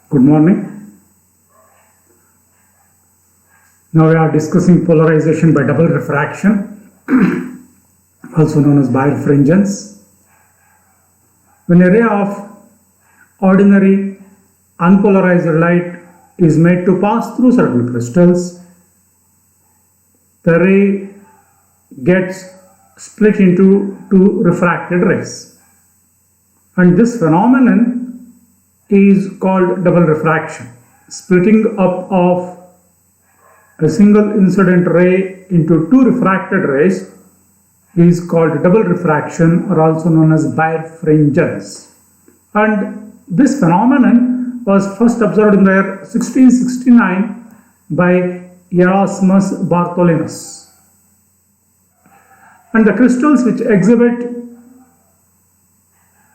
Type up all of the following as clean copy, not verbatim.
Good morning. Now we are discussing polarization by double refraction, also known as birefringence. When a ray of ordinary unpolarized light is made to pass through certain crystals, the ray gets split into two refracted rays. And this phenomenon is called double refraction. Splitting up of a single incident ray into two refracted rays is called double refraction, or also known as birefringence. And this phenomenon was first observed in the year 1669 by Erasmus Bartholinus. And the crystals which exhibit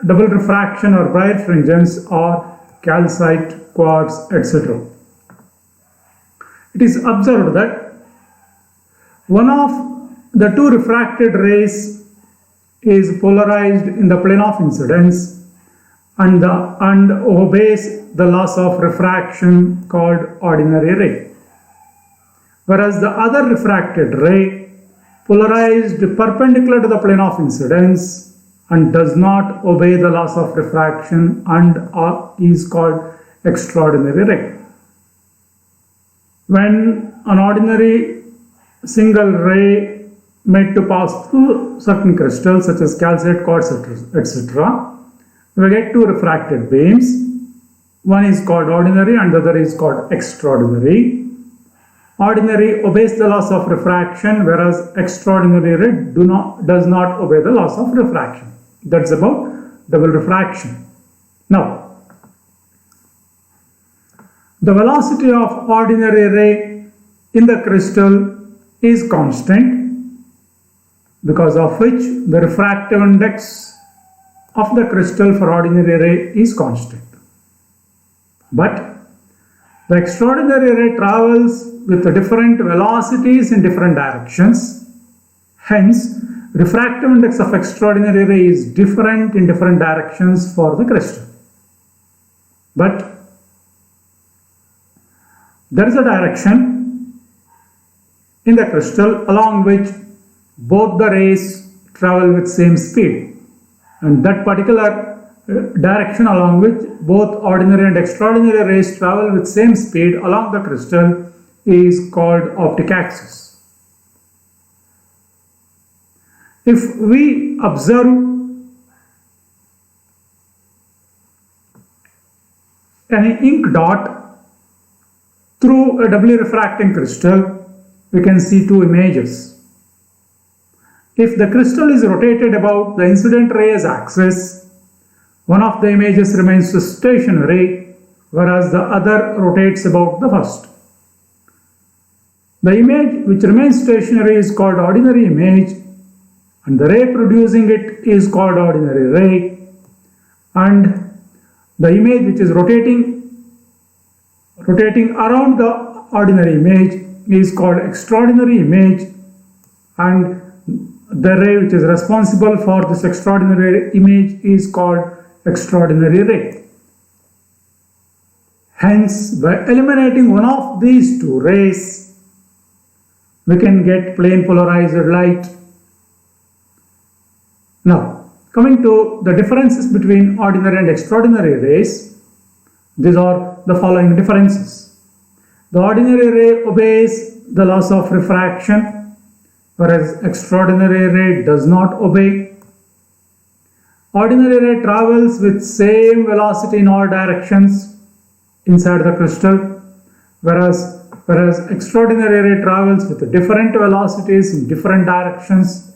double refraction or birefringence are calcite, quartz, etc. It is observed that one of the two refracted rays is polarized in the plane of incidence and obeys the laws of refraction called ordinary ray, whereas the other refracted ray polarized perpendicular to the plane of incidence and does not obey the laws of refraction and is called extraordinary ray. When an ordinary single ray made to pass through certain crystals such as calcite, quartz, etc., we get two refracted beams. One is called ordinary and the other is called extraordinary. Ordinary obeys the laws of refraction, whereas extraordinary ray does not obey the laws of refraction. That's about double refraction. Now, the velocity of ordinary ray in the crystal is constant, because of which the refractive index of the crystal for ordinary ray is constant. But the extraordinary ray travels with different velocities in different directions. Hence, refractive index of extraordinary ray is different in different directions for the crystal. But there is a direction in the crystal along which both the rays travel with same speed, and that particular direction along which both ordinary and extraordinary rays travel with same speed along the crystal is called optic axis. If we observe an ink dot through a doubly refracting crystal, we can see two images. If the crystal is rotated about the incident ray's axis, one of the images remains stationary, whereas the other rotates about the first. The image which remains stationary is called ordinary image, and the ray producing it is called ordinary ray, and the image which is rotating around the ordinary image is called extraordinary image, and the ray which is responsible for this extraordinary image is called extraordinary ray. Hence, by eliminating one of these two rays, we can get plane polarized light. Now, coming to the differences between ordinary and extraordinary rays, these are the following differences. The ordinary ray obeys the laws of refraction, whereas extraordinary ray does not obey. Ordinary ray travels with same velocity in all directions inside the crystal, whereas extraordinary ray travels with different velocities in different directions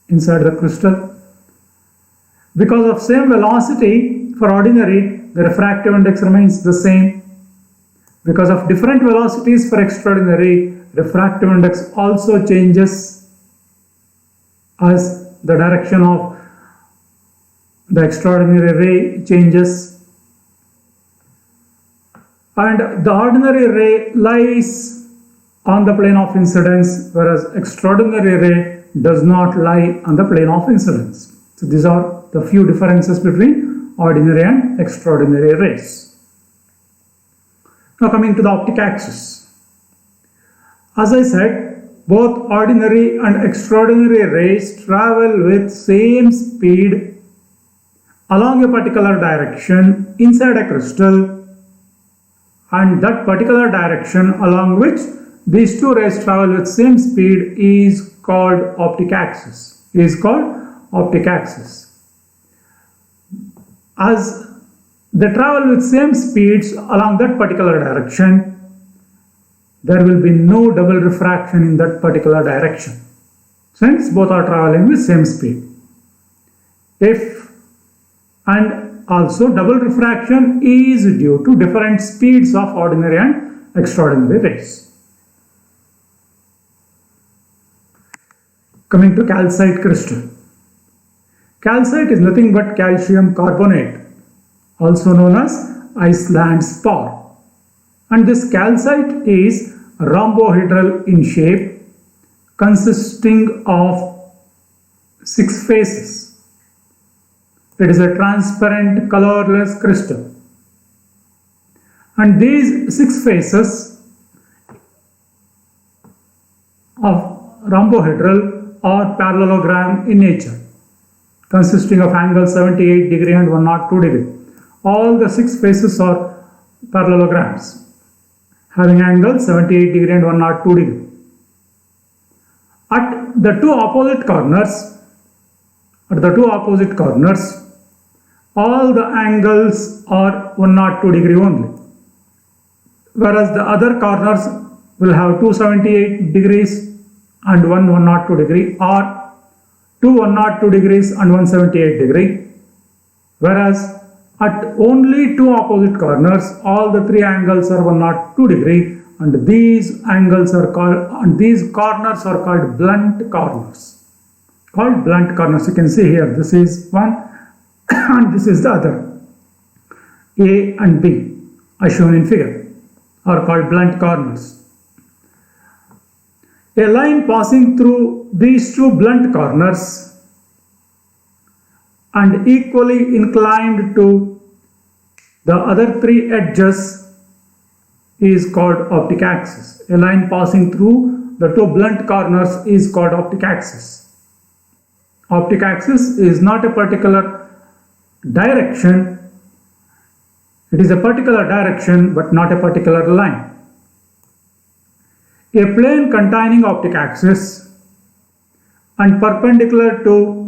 inside the crystal. Because of same velocity for ordinary, the refractive index remains the same. Because of different velocities for extraordinary, refractive index also changes as the direction of the extraordinary ray changes. And the ordinary ray lies on the plane of incidence, whereas extraordinary ray does not lie on the plane of incidence. So these are the few differences between ordinary and extraordinary rays. Now coming to the optic axis. As I said, both ordinary and extraordinary rays travel with same speed along a particular direction inside a crystal, and that particular direction along which these two rays travel with same speed is called optic axis. As they travel with same speeds along that particular direction, there will be no double refraction in that particular direction, since both are traveling with same speed. And also double refraction is due to different speeds of ordinary and extraordinary rays. Coming to calcite crystal. Calcite is nothing but calcium carbonate, also known as Iceland spar. And this calcite is rhombohedral in shape, consisting of 6 faces. It is a transparent, colorless crystal. And these 6 faces of rhombohedral are parallelogram in nature, consisting of angle 78 degree and 102 degree. All the 6 faces are parallelograms, having angle 78 degree and 102 degree. At the two opposite corners, all the angles are 102 degree only, whereas the other corners will have 278 degrees and 102 degree, or 102 degrees and 178 degree, whereas at only two opposite corners, all the 3 angles are 102 degree, and these corners are called blunt corners. You can see here, this is one and this is the other. A and B, as shown in figure, are called blunt corners. A line passing through these two blunt corners and equally inclined to the other 3 edges is called optic axis. A line passing through the two blunt corners is called optic axis. Optic axis is not a particular direction. It is a particular direction but not a particular line. A plane containing optic axis and perpendicular to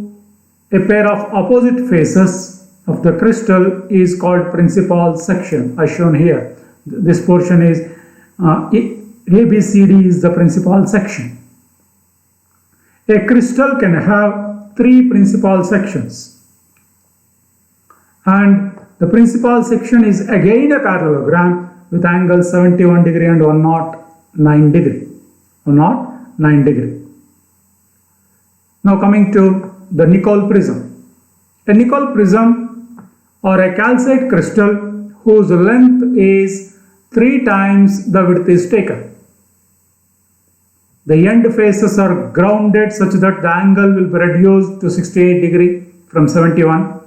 a pair of opposite faces of the crystal is called principal section, as shown here. This portion is ABCD is the principal section. A crystal can have 3 principal sections, and the principal section is again a parallelogram with angle 71 degree and 109 degree. Now coming to the Nicol prism. A Nicol prism or a calcite crystal whose length is 3 times the width is taken. The end faces are grounded such that the angle will be reduced to 68 degree from 71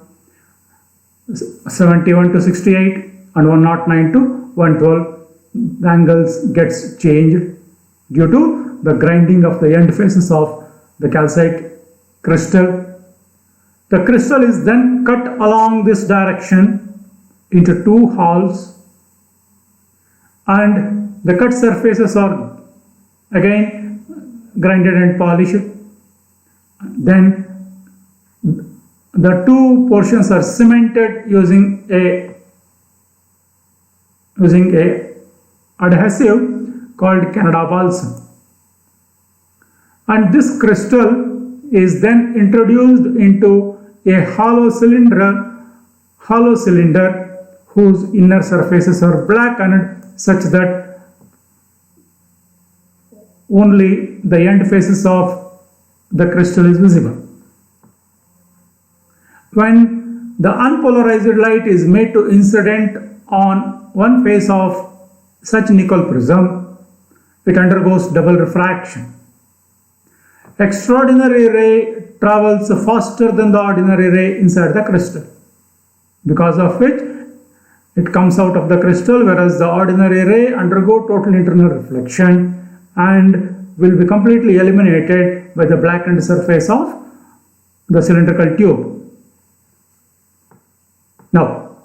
to 68 and 109 to 112. The angles gets changed due to the grinding of the end faces of the calcite crystal. The crystal is then cut along this direction into 2 halves, and the cut surfaces are again grinded and polished. Then the 2 portions are cemented using a adhesive called Canada balsam, and this crystal is then introduced into a hollow cylinder whose inner surfaces are blackened such that only the end faces of the crystal is visible. When the unpolarized light is made to incident on one face of such Nicol prism, it undergoes double refraction. Extraordinary ray travels faster than the ordinary ray inside the crystal, because of which it comes out of the crystal, whereas the ordinary ray undergo total internal reflection and will be completely eliminated by the blackened surface of the cylindrical tube. Now,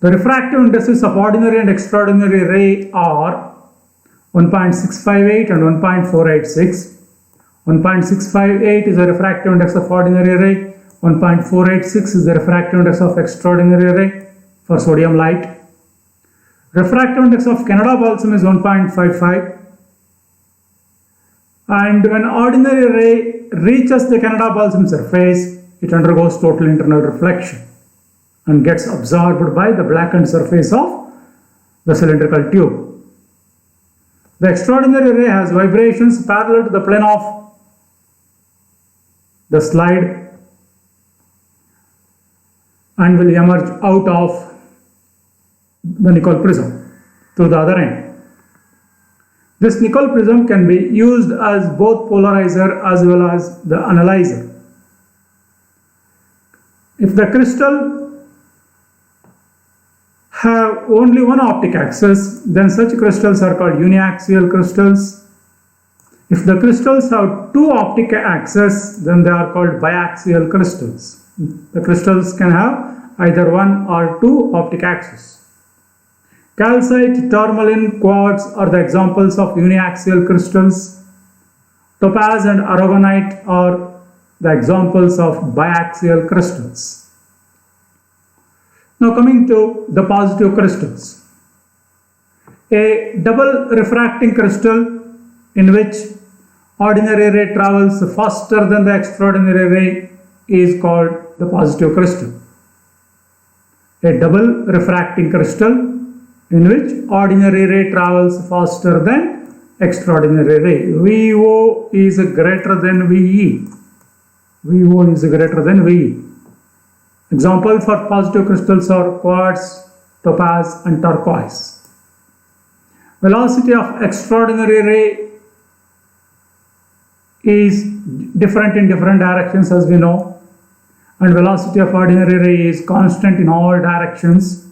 the refractive indices of ordinary and extraordinary ray are 1.658 and 1.486. 1.658 is the refractive index of ordinary ray, 1.486 is the refractive index of extraordinary ray for sodium light. Refractive index of Canada balsam is 1.55, and when ordinary ray reaches the Canada balsam surface, it undergoes total internal reflection and gets absorbed by the blackened surface of the cylindrical tube. The extraordinary ray has vibrations parallel to the plane of the slide and will emerge out of the nickel prism through the other end. This nickel prism can be used as both polarizer as well as the analyzer. If the crystal have only one optic axis, then such crystals are called uniaxial crystals. If the crystals have two optic axes, then they are called biaxial crystals. The crystals can have either one or two optic axes. Calcite, tourmaline, quartz are the examples of uniaxial crystals. Topaz and aragonite are the examples of biaxial crystals. Now coming to the positive crystals. A double refracting crystal in which ordinary ray travels faster than the extraordinary ray is called the positive crystal. A double refracting crystal in which ordinary ray travels faster than extraordinary ray. VO is greater than VE. VO is greater than VE. Example for positive crystals are quartz, topaz and turquoise. Velocity of extraordinary ray is different in different directions, as we know, and velocity of ordinary ray is constant in all directions.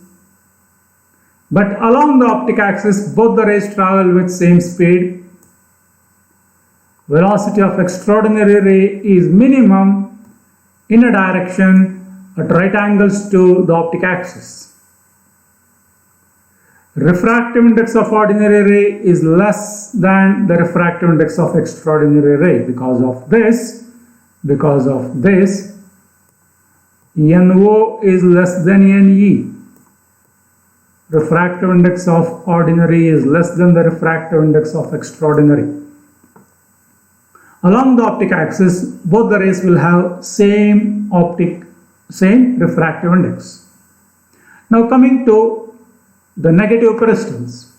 But along the optic axis, both the rays travel with same speed. Velocity of extraordinary ray is minimum in a direction at right angles to the optic axis. Refractive index of ordinary ray is less than the refractive index of extraordinary ray. Because of this, NO is less than NE. Refractive index of ordinary is less than the refractive index of extraordinary. Along the optic axis, both the rays will have same refractive index. Now coming to the negative crystals.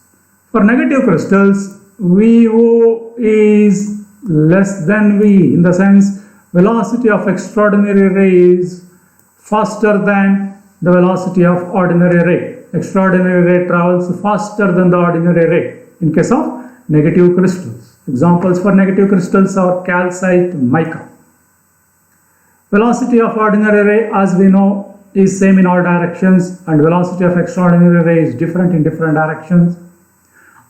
For negative crystals, VO is less than VE, in the sense velocity of extraordinary ray is faster than the velocity of ordinary ray. Extraordinary ray travels faster than the ordinary ray in case of negative crystals. Examples for negative crystals are calcite, mica. Velocity of ordinary ray, as we know, is same in all directions, and velocity of extraordinary ray is different in different directions.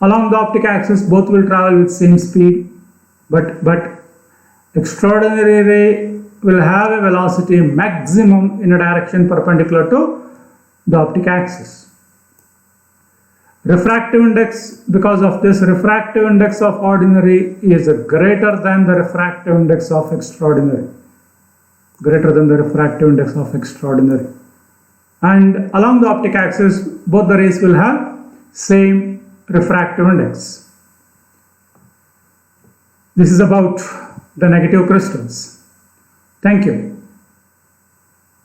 Along the optic axis, both will travel with same speed, but extraordinary ray will have a velocity maximum in a direction perpendicular to the optic axis. Refractive index, because of this, refractive index of ordinary is greater than the refractive index of extraordinary. Greater than the refractive index of extraordinary. And along the optic axis, both the rays will have same refractive index. This is about the negative crystals. Thank you.